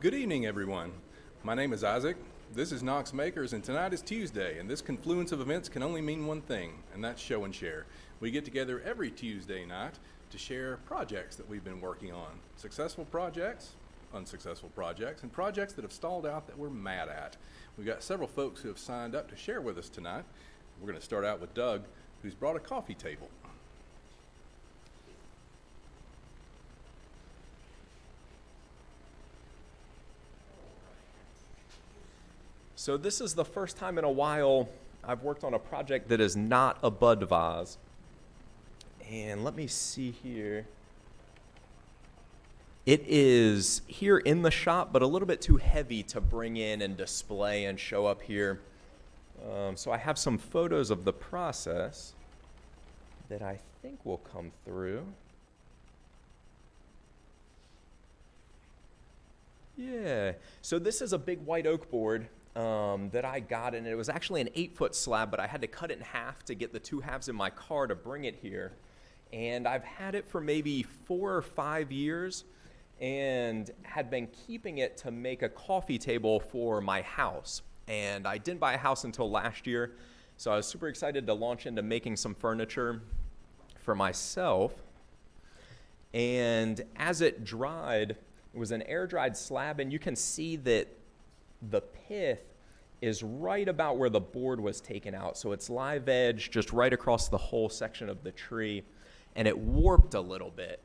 Good evening, everyone. My name is Isaac. This is Knox Makers, and tonight is Tuesday, and this confluence of events can only mean one thing, and that's show and share. We get together every Tuesday night to share projects that we've been working on. Successful projects, unsuccessful projects, and projects that have stalled out that we're mad at. We've got several folks who have signed up to share with us tonight. We're going to start out with Doug, who's brought a coffee table. So this is the first time in a while I've worked on a project that is not a bud vase. And let me see here. It is here in the shop, but a little bit too heavy to bring in and display and show up here. So I have some photos of the process that I think will come through. Yeah, so this is a big white oak board that I got, and it was actually an 8-foot slab, but I had to cut it in half to get the two halves in my car to bring it here. And I've had it for maybe 4 or 5 years and had been keeping it to make a coffee table for my house. And I didn't buy a house until last year, so I was super excited to launch into making some furniture for myself. And as it dried, it was an air-dried slab, and you can see that the pith is right about where the board was taken out. So it's live edge just right across the whole section of the tree, and it warped a little bit.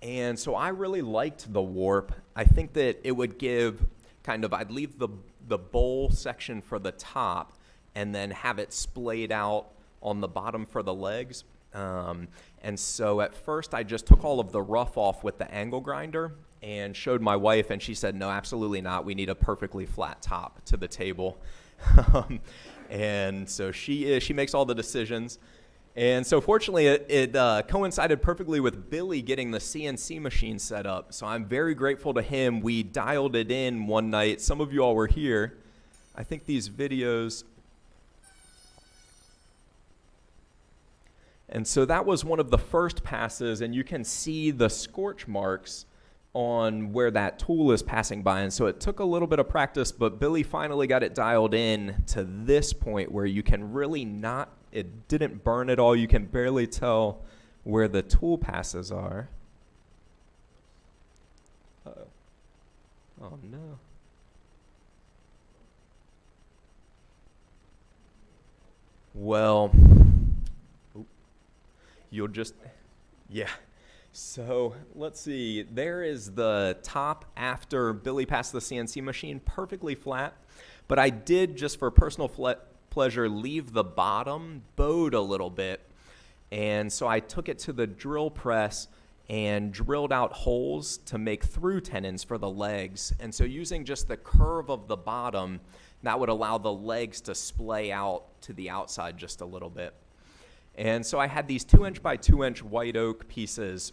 And so I really liked the warp. I think that it would give I'd leave the bowl section for the top and then have it splayed out on the bottom for the legs. And so at first I just took all of the rough off with the angle grinder and showed my wife, and she said, no, absolutely not. We need a perfectly flat top to the table. And so she makes all the decisions. And so fortunately it coincided perfectly with Billy getting the CNC machine set up. So I'm very grateful to him. We dialed it in one night. Some of you all were here. I think these videos. And so that was one of the first passes, and you can see the scorch marks on where that tool is passing by. And so it took a little bit of practice, but Billy finally got it dialed in to this point where you can really it didn't burn at all. You can barely tell where the tool passes are. Uh-oh. Oh, no. Well, yeah. So let's see. There is the top after Billy passed the CNC machine, perfectly flat. But I did, just for personal pleasure, leave the bottom bowed a little bit. And so I took it to the drill press and drilled out holes to make through tenons for the legs. And so using just the curve of the bottom, that would allow the legs to splay out to the outside just a little bit. And so I had these 2-inch by 2-inch white oak pieces,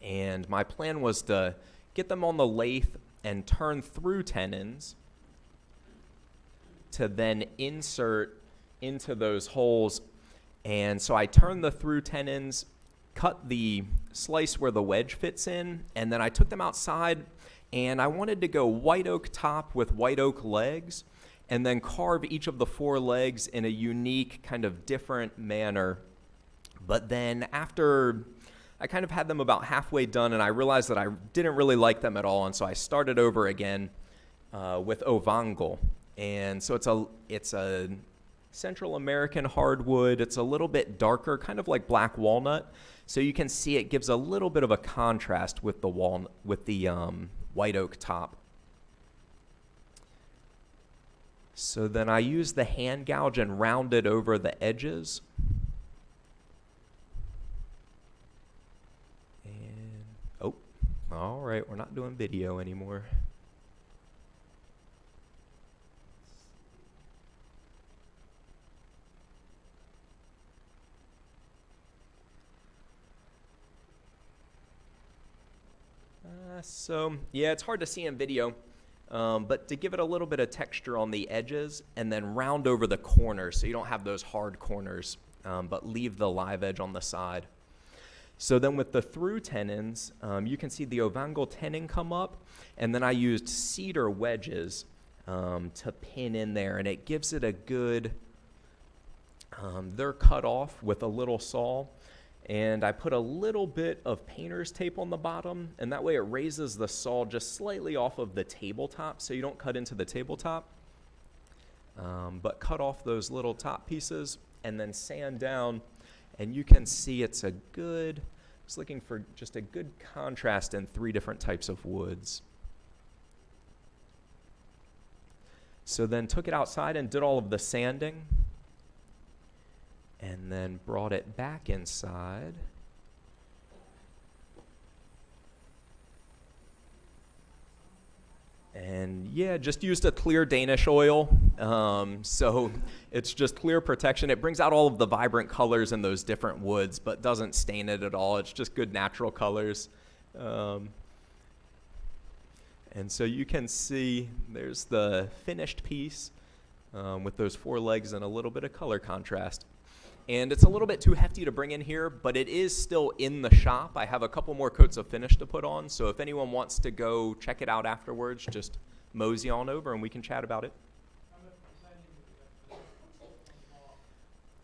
and my plan was to get them on the lathe and turn through tenons to then insert into those holes. And so I turned the through tenons, cut the slice where the wedge fits in, and then I took them outside, and I wanted to go white oak top with white oak legs, and then carve each of the 4 legs in a unique kind of different manner. But then after I kind of had them about halfway done, and I realized that I didn't really like them at all, and so I started over again with Ovangle. And so it's a Central American hardwood. It's a little bit darker, kind of like black walnut. So you can see it gives a little bit of a contrast with the white oak top. So then I used the hand gouge and rounded over the edges. And, all right, we're not doing video anymore. So, yeah, it's hard to see in video. But to give it a little bit of texture on the edges and then round over the corners so you don't have those hard corners, but leave the live edge on the side. So then with the through tenons, you can see the ovangle tenon come up, and then I used cedar wedges to pin in there, and it gives it a good, they're cut off with a little saw, and I put a little bit of painter's tape on the bottom, and that way it raises the saw just slightly off of the tabletop so you don't cut into the tabletop, but cut off those little top pieces and then sand down. And you can see it's a good, I was looking for just a good contrast in 3 different types of woods. So then took it outside and did all of the sanding, and then brought it back inside. And yeah, just used a clear Danish oil. So it's just clear protection. It brings out all of the vibrant colors in those different woods, but doesn't stain it at all. It's just good natural colors. And so you can see there's the finished piece with those 4 legs and a little bit of color contrast. And it's a little bit too hefty to bring in here, but it is still in the shop. I have a couple more coats of finish to put on, so if anyone wants to go check it out afterwards, just mosey on over and we can chat about it.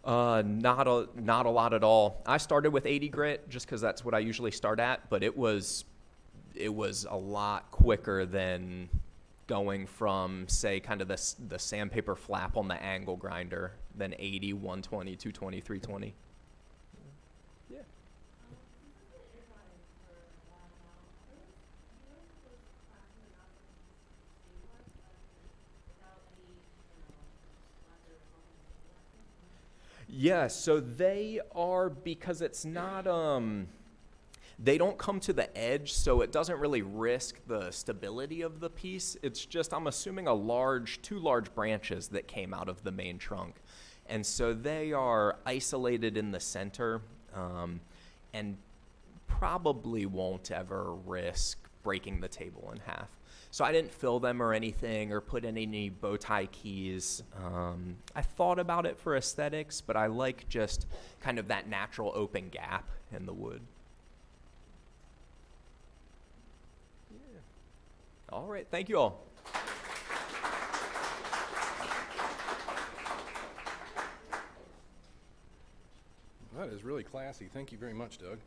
Not a lot at all. I started with 80 grit just because that's what I usually start at, but it was a lot quicker than going from, say, kind of the sandpaper flap on the angle grinder than 80, 120, 220, 320. Yeah. Yeah, so they are, because it's not, they don't come to the edge, so it doesn't really risk the stability of the piece. It's just, I'm assuming, 2 large branches that came out of the main trunk. And so they are isolated in the center, and probably won't ever risk breaking the table in half. So I didn't fill them or anything or put in any bow tie keys. I thought about it for aesthetics, but I like just kind of that natural open gap in the wood. All right, thank you all. That is really classy. Thank you very much, Doug.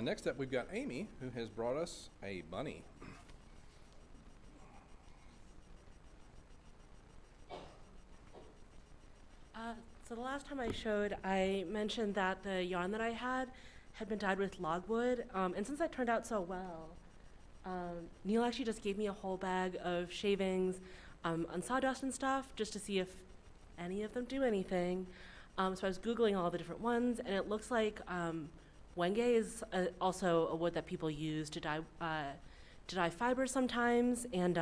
Next up, we've got Amy, who has brought us a bunny. So the last time I showed, I mentioned that the yarn that I had been dyed with logwood, and since that turned out so well, Neil actually just gave me a whole bag of shavings on sawdust and stuff just to see if any of them do anything. So I was Googling all the different ones, and it looks like wenge is also a wood that people use to dye fibers sometimes, and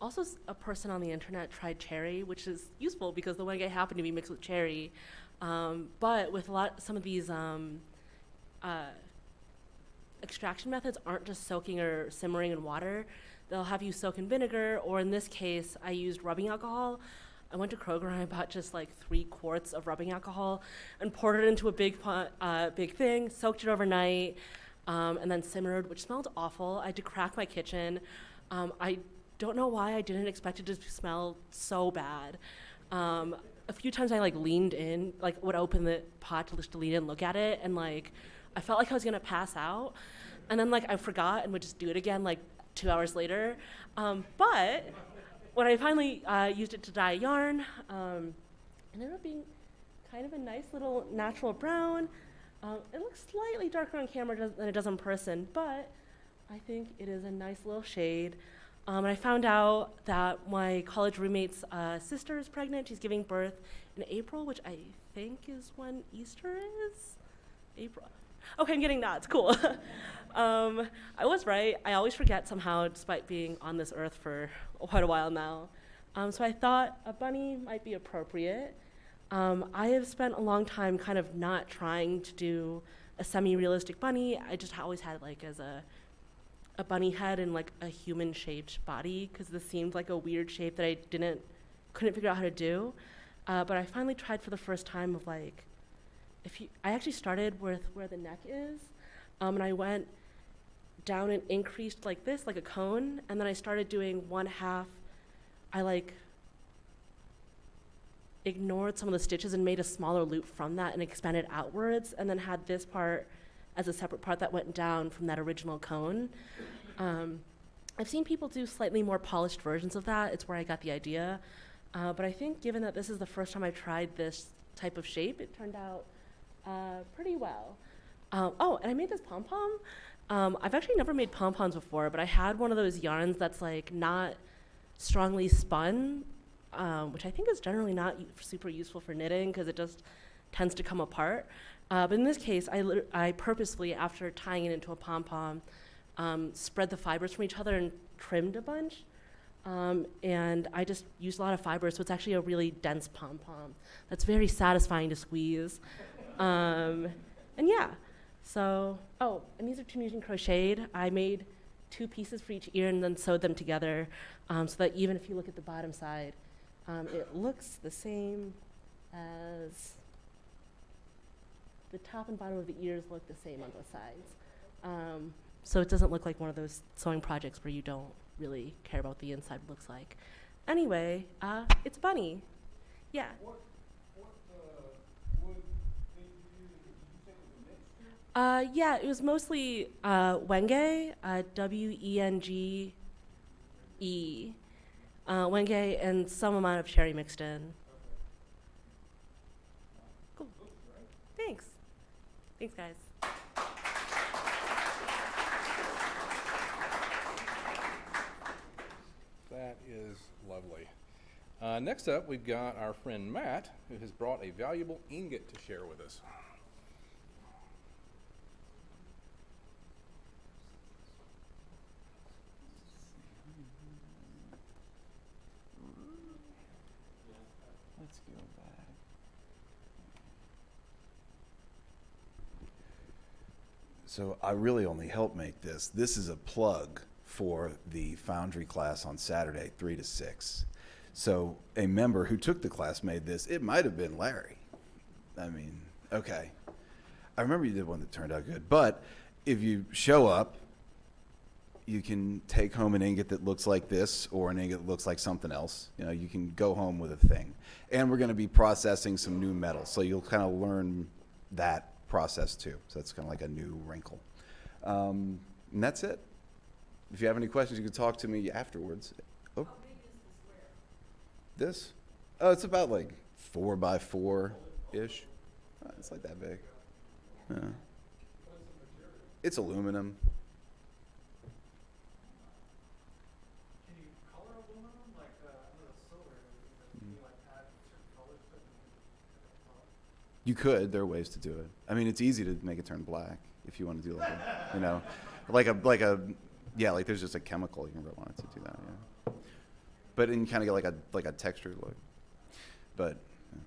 also a person on the internet tried cherry, which is useful because the wenge happened to be mixed with cherry. But with some of these extraction methods aren't just soaking or simmering in water. They'll have you soak in vinegar, or in this case, I used rubbing alcohol. I went to Kroger and I bought just like 3 quarts of rubbing alcohol and poured it into a big thing, soaked it overnight, and then simmered, which smelled awful. I had to crack my kitchen. I don't know why I didn't expect it to smell so bad. A few times I leaned in, would open the pot to lean in and look at it, and I felt like I was gonna pass out. And then I forgot and would just do it again 2 hours later. But when I finally used it to dye yarn, it ended up being kind of a nice little natural brown. It looks slightly darker on camera than it does in person, but I think it is a nice little shade. And I found out that my college roommate's sister is pregnant. She's giving birth in April, which I think is when Easter is? April. Okay, I'm getting nods, cool. I was right. I always forget somehow, despite being on this earth for quite a while now. So I thought a bunny might be appropriate. I have spent a long time kind of not trying to do a semi-realistic bunny. I just always had as a bunny head and a human-shaped body, because this seemed like a weird shape that I couldn't figure out how to do. But I finally tried for the first time of I actually started with where the neck is, and I went down and increased like this, like a cone, and then I started doing one half. I like ignored some of the stitches and made a smaller loop from that and expanded outwards, and then had this part as a separate part that went down from that original cone. I've seen people do slightly more polished versions of that. It's where I got the idea. But I think given that this is the first time I tried this type of shape, it turned out pretty well. Oh, and I made this pom-pom. I've actually never made pom-poms before, but I had one of those yarns that's like not strongly spun, which I think is generally not super useful for knitting because it just tends to come apart. But in this case, I purposefully, after tying it into a pom-pom, spread the fibers from each other and trimmed a bunch. And I just used a lot of fibers, so it's actually a really dense pom-pom that's very satisfying to squeeze. And yeah, so, oh, and these are Tunisian crocheted. I made 2 pieces for each ear and then sewed them together so that even if you look at the bottom side, it looks the same as the top and bottom of the ears look the same on both sides. So it doesn't look like one of those sewing projects where you don't really care about what the inside looks like. Anyway, it's Bunny. Yeah. What wood did you say was a mixture? Yeah, it was mostly Wenge, W-E-N-G-E. Wenge and some amount of cherry mixed in. Cool. Thanks. Thanks, guys. That is lovely. Next up, we've got our friend Matt, who has brought a valuable ingot to share with us. Let's go back. So I really only helped make this. This is a plug for the Foundry class on Saturday, 3 to 6. So a member who took the class made this. It might have been Larry. I mean, okay. I remember you did one that turned out good. But if you show up, you can take home an ingot that looks like this or an ingot that looks like something else. You know, you can go home with a thing. And we're going to be processing some new metals. So you'll kind of learn that process too. So that's kind of like a new wrinkle. And that's it. If you have any questions, you can talk to me afterwards. Oh. How big is the square? This? Oh, it's about like 4 by 4-ish. It's like that big. Yeah. It's aluminum. Can you color aluminum like I know it's silver? Can you like add certain colors to it? You could. There are ways to do it. I mean, it's easy to make it turn black if you want to do like a, you know, yeah, like there's just a chemical you can rub on it to do that. Yeah. But then you kind of get like a textured look. But. Yeah.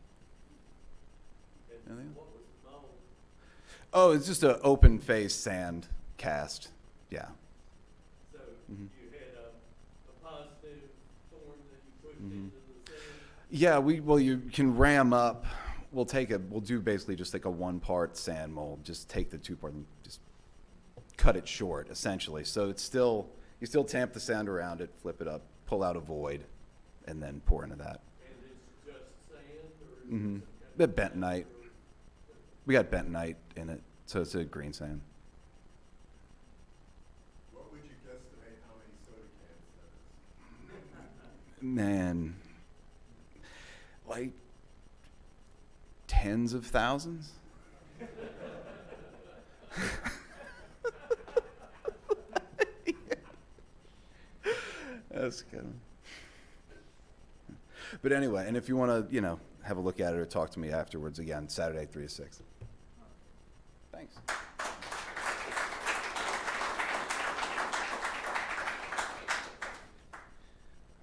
What was the mold? Oh, it's just an open face sand cast. Yeah. So Mhm. you had a positive thorn that you pushed Mhm. into the sand. Yeah, you can ram up. We'll do basically just like a 1-part sand mold. Just take the 2-part and just cut it short, essentially. So it's still, you still tamp the sand around it, flip it up, pull out a void, and then pour into that. And it's just sand or? is it Mm-hmm. some The kind of- bentonite. We got bentonite in it, so it's a green sand. What would you guesstimate how many soda cans that is? Man, like tens of thousands. That's good. But anyway, and if you want to, have a look at it or talk to me afterwards, again, Saturday, 3 to 6. Thanks.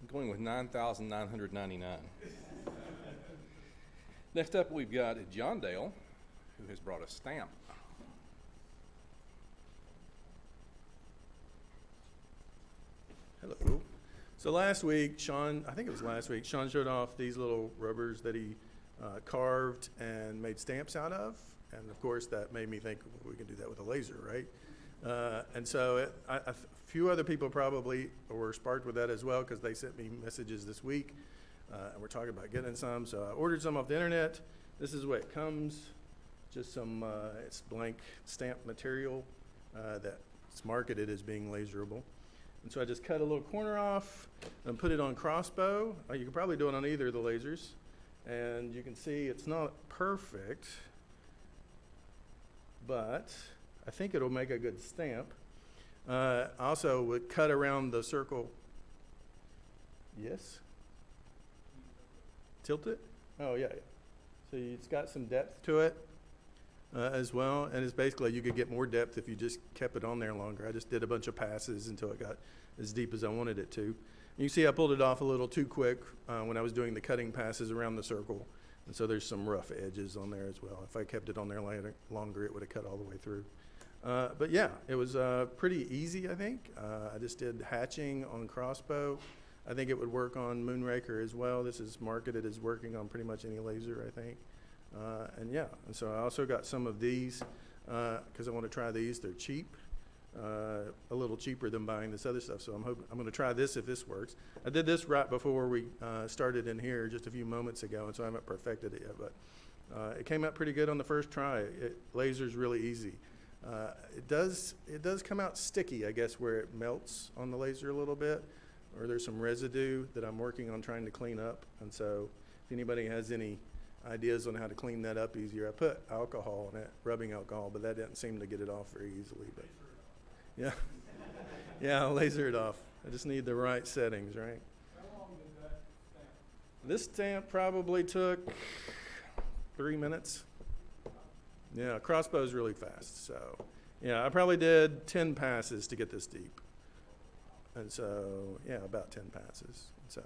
I'm going with 9,999. Next up, we've got John Dale, who has brought a stamp. Hello. So last week, Sean, I think it was last week, Sean showed off these little rubbers that he carved and made stamps out of. And of course, that made me think, well, we can do that with a laser, right? And so a few other people probably were sparked with that as well, because they sent me messages this week, and we're talking about getting some. So I ordered some off the internet. This is what it comes, just some, it's blank stamped material that's marketed as being laserable. And so I just cut a little corner off and put it on crossbow. You can probably do it on either of the lasers. And you can see it's not perfect, but I think it'll make a good stamp. Also would cut around the circle. Yes? Tilt it? Oh, yeah. So it's got some depth to it as well. And it's basically, you could get more depth if you just kept it on there longer. I just did a bunch of passes until it got as deep as I wanted it to. You can see I pulled it off a little too quick when I was doing the cutting passes around the circle. And so there's some rough edges on there as well. If I kept it on there longer, it would have cut all the way through. But yeah, it was pretty easy, I think. I just did hatching on crossbow. I think it would work on Moonraker as well. This is marketed as working on pretty much any laser, I think. And yeah, and so I also got some of these because I want to try these. They're cheap. A little cheaper than buying this other stuff, so I'm going to try this if this works. I did this right before we started in here just a few moments ago, and so I haven't perfected it yet, but it came out pretty good on the first try. Laser's really easy. It does come out sticky, I guess, where it melts on the laser a little bit, or there's some residue that I'm working on trying to clean up, and so if anybody has any ideas on how to clean that up easier, I put alcohol on it, rubbing alcohol, but that didn't seem to get it off very easily. But yeah, yeah, I'll laser it off. I just need the right settings, right? How long did that stamp? This stamp probably took 3 minutes. Yeah, crossbow's really fast, so yeah, I probably did 10 passes to get this deep. And so, yeah, about 10 passes. So,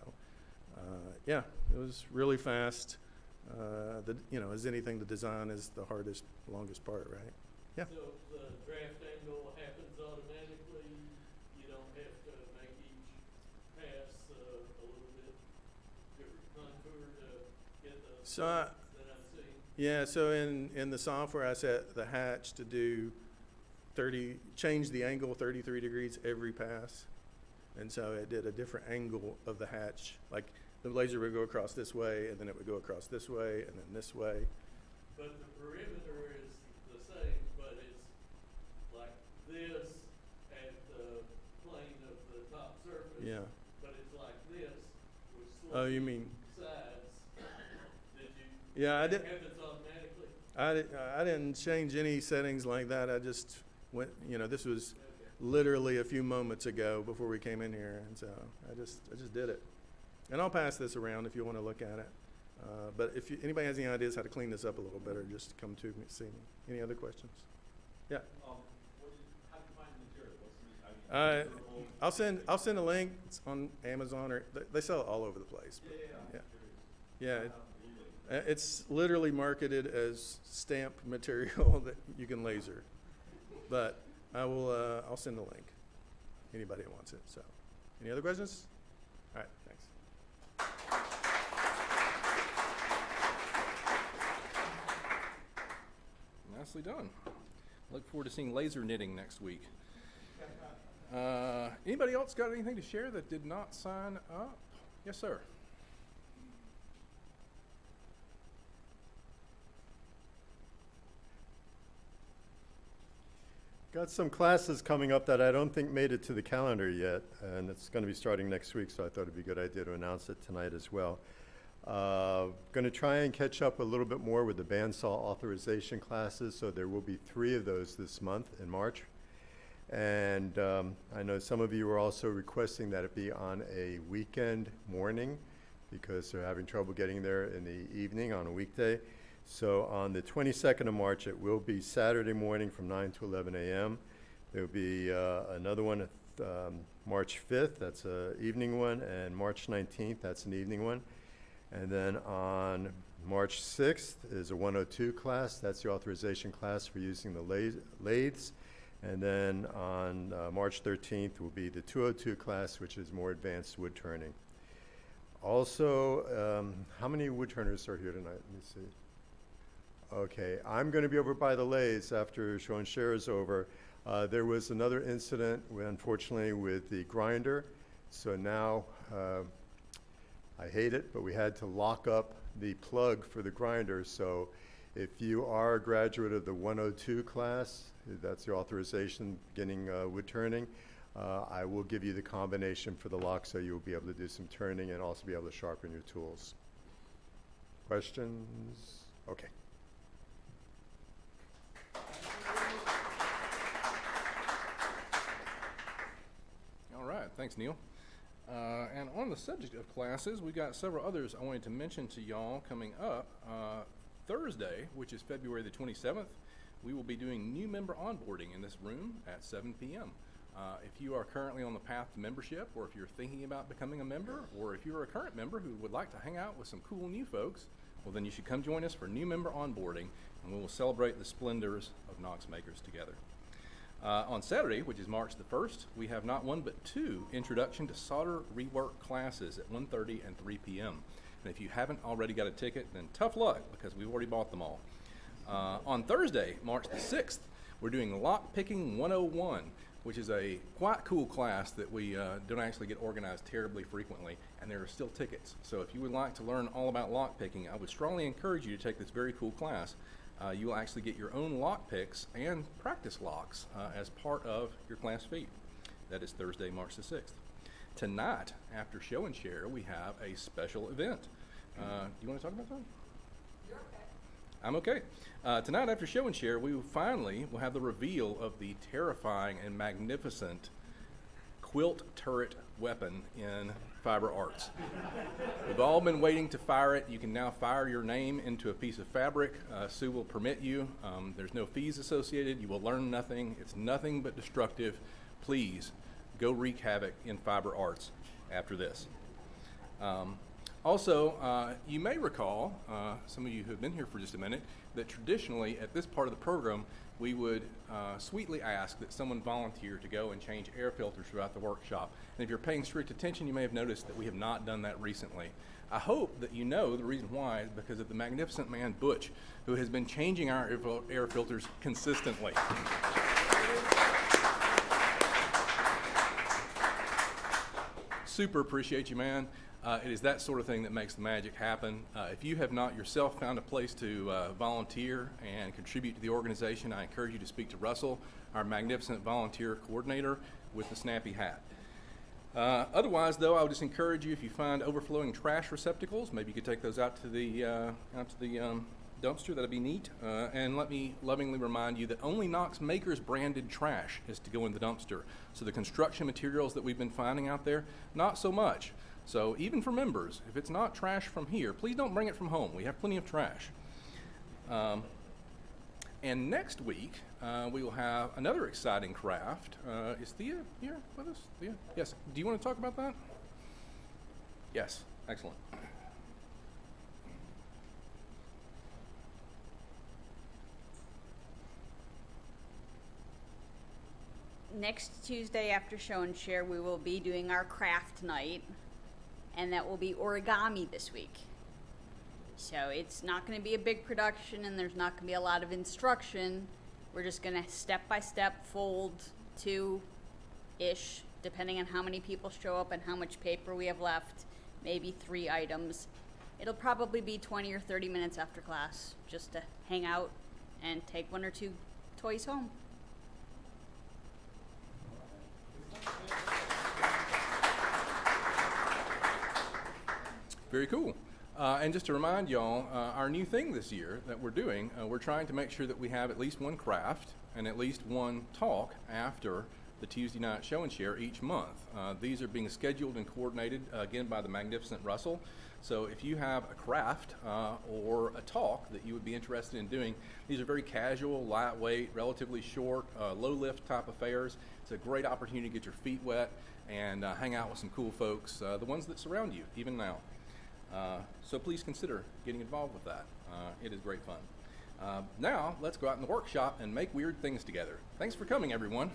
yeah, it was really fast. As anything, the design is the hardest, longest part, right? Yeah. So the draft angle happens automatically. You don't have to make each pass a little bit different contour to get the So that I'm seeing. Yeah, so in the software, I set the hatch to do change the angle 33 degrees every pass. And so it did a different angle of the hatch. Like the laser would go across this way, and then it would go across this way, and then this way. But the perimeter is the same, but it's like this at the plane of the top surface. Yeah. But it's like this with Oh, you sloping mean, sides. Did you? yeah, That happens automatically. I didn't change any settings like that. I just went, this was literally a few moments ago before we came in here, and so I just did it. And I'll pass this around if you want to look at it. But if anybody has any ideas how to clean this up a little better, just come to me, see me. Any other questions? Yeah. How do you find the material? What's I'll send a link. It's on Amazon, or they sell it all over the place. But yeah. It's literally marketed as stamp material that you can laser. But I'll send a link. Anybody who wants it. So, any other questions? All right. Thanks. Nicely done. Look forward to seeing laser knitting next week. Anybody else got anything to share that did not sign up? Yes, sir. Got some classes coming up that I don't think made it to the calendar yet, and it's going to be starting next week, so I thought it'd be a good idea to announce it tonight as well. Going to try and catch up a little bit more with the bandsaw authorization classes, so there will be 3 of those this month in March. And I know some of you are also requesting that it be on a weekend morning because they're having trouble getting there in the evening on a weekday. So on the 22nd of March, it will be Saturday morning from 9 to 11 a.m. There will be another one March 5th, that's an evening one, and March 19th, that's an evening one. And then on March 6th is a 102 class, that's the authorization class for using the lathes. And then on March 13th will be the 202 class, which is more advanced wood turning. Also, how many wood turners are here tonight? Let me see. Okay, I'm going to be over by the Lays after show and share is over. There was another incident, unfortunately, with the grinder. So now, I hate it, but we had to lock up the plug for the grinder. So if you are a graduate of the 102 class, that's the authorization beginning wood turning, I will give you the combination for the lock so you'll be able to do some turning and also be able to sharpen your tools. Questions? Okay. All right, thanks, Neil. And on the subject of classes, we got several others I wanted to mention to y'all coming up. Thursday, which is February the 27th, we will be doing new member onboarding in this room at 7 p.m. If you are currently on the path to membership, or if you're thinking about becoming a member, or if you're a current member who would like to hang out with some cool new folks, well, then you should come join us for new member onboarding, and we will celebrate the splendors of Knox Makers together. On Saturday, which is March the 1st, we have not one but two Introduction to Solder Rework classes at 1:30 and 3 p.m. And if you haven't already got a ticket, then tough luck, because we've already bought them all. On Thursday, March the 6th, we're doing Lock Picking 101, which is a quite cool class that we don't actually get organized terribly frequently, and there are still tickets. So if you would like to learn all about lock picking, I would strongly encourage you to take this very cool class. You will actually get your own lock picks and practice locks as part of your class fee. That is Thursday, March the 6th. Tonight, after show and share, we have a special event. Do you want to talk about that? You're okay. I'm okay. Tonight, after show and share, we will finally have the reveal of the terrifying and magnificent quilt turret weapon in fiber arts. We've all been waiting to fire it. You can now fire your name into a piece of fabric. Sue will permit you. There's no fees associated. You will learn nothing. It's nothing but destructive. Please go wreak havoc in fiber arts after this. Also, you may recall, some of you who have been here for just a minute, that traditionally at this part of the program, we would sweetly ask that someone volunteer to go and change air filters throughout the workshop. And if you're paying strict attention, you may have noticed that we have not done that recently. I hope that you know the reason why is because of the magnificent man Butch, who has been changing our air filters consistently. Super appreciate you, man. It is that sort of thing that makes the magic happen. If you have not yourself found a place to volunteer and contribute to the organization, I encourage you to speak to Russell, our magnificent volunteer coordinator with the snappy hat. Otherwise, though, I would just encourage you, if you find overflowing trash receptacles, maybe you could take those out to the dumpster. That'd be neat. And let me lovingly remind you that only Knox Makers branded trash is to go in the dumpster. So the construction materials that we've been finding out there, not so much. So even for members, if it's not trash from here, please don't bring it from home. We have plenty of trash. And next week, we will have another exciting craft. Is Thea here with us? Thea? Yes. Do you want to talk about that? Yes. Excellent. Next Tuesday after show and share, we will be doing our craft night, and that will be origami this week. So it's not going to be a big production, and there's not going to be a lot of instruction. We're just going to step by step fold 2-ish, depending on how many people show up and how much paper we have left, maybe 3 items. It'll probably be 20 or 30 minutes after class, just to hang out and take 1 or 2 toys home. Very cool. And just to remind y'all, our new thing this year that we're doing, we're trying to make sure that we have at least one craft and at least one talk after the Tuesday night show and share each month. These are being scheduled and coordinated, again, by the magnificent Russell. So if you have a craft or a talk that you would be interested in doing, these are very casual, lightweight, relatively short, low-lift type affairs. It's a great opportunity to get your feet wet and hang out with some cool folks, the ones that surround you, even now. So please consider getting involved with that. It is great fun. Now, let's go out in the workshop and make weird things together. Thanks for coming, everyone.